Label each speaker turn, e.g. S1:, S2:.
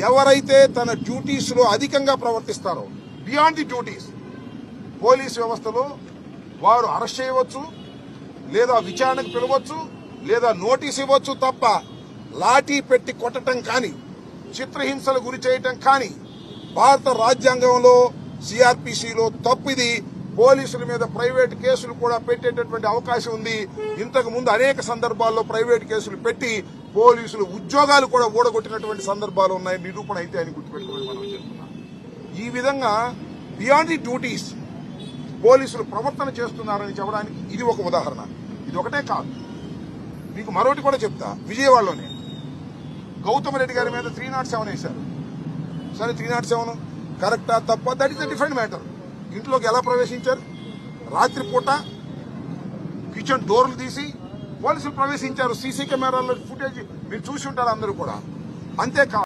S1: ఎవరైతే తన డ్యూటీస్ లో అధికంగా ప్రవర్తిస్తారో, బియాండ్ ది డ్యూటీస్, పోలీస్ వ్యవస్థలో వారు అరెస్ట్ చేయవచ్చు, లేదా విచారణకు పిలవచ్చు, లేదా నోటీస్ ఇవ్వచ్చు తప్ప లాఠీ పెట్టి కొట్టడం కానీ, చిత్రహింసలు గురి చేయటం కానీ భారత రాజ్యాంగంలో సిఆర్పిసిలో తప్పిది. పోలీసుల మీద ప్రైవేట్ కేసులు కూడా పెట్టేటటువంటి అవకాశం ఉంది. ఇంతకు ముందు అనేక సందర్భాల్లో ప్రైవేట్ కేసులు పెట్టి పోలీసులు ఉద్యోగాలు కూడా ఊడగొట్టినటువంటి సందర్భాలు ఉన్నాయి. నిరూపణ అయితే అని గుర్తుపెట్టుకోవాలి మనం చెప్తున్నాం. ఈ విధంగా బియాండ్ ది డ్యూటీస్ పోలీసులు ప్రవర్తన చేస్తున్నారని చెప్పడానికి ఇది ఒక ఉదాహరణ. ఇది ఒకటే కాదు, మీకు మరొకటి కూడా చెప్తా. విజయవాడలోనే గౌతమ్ రెడ్డి గారి మీద 307 వేశారు. సరే, 307 కరెక్టా తప్ప, that is the different matter. ఇంట్లోకి ఎలా ప్రవేశించారు? రాత్రిపూట కిచెన్ డోర్లు తీసి పోలీసులు ప్రవేశించారు. సీసీ కెమెరాల్లో ఫుటేజ్ మీరు చూసి ఉంటారు అందరూ కూడా. అంతేకాదు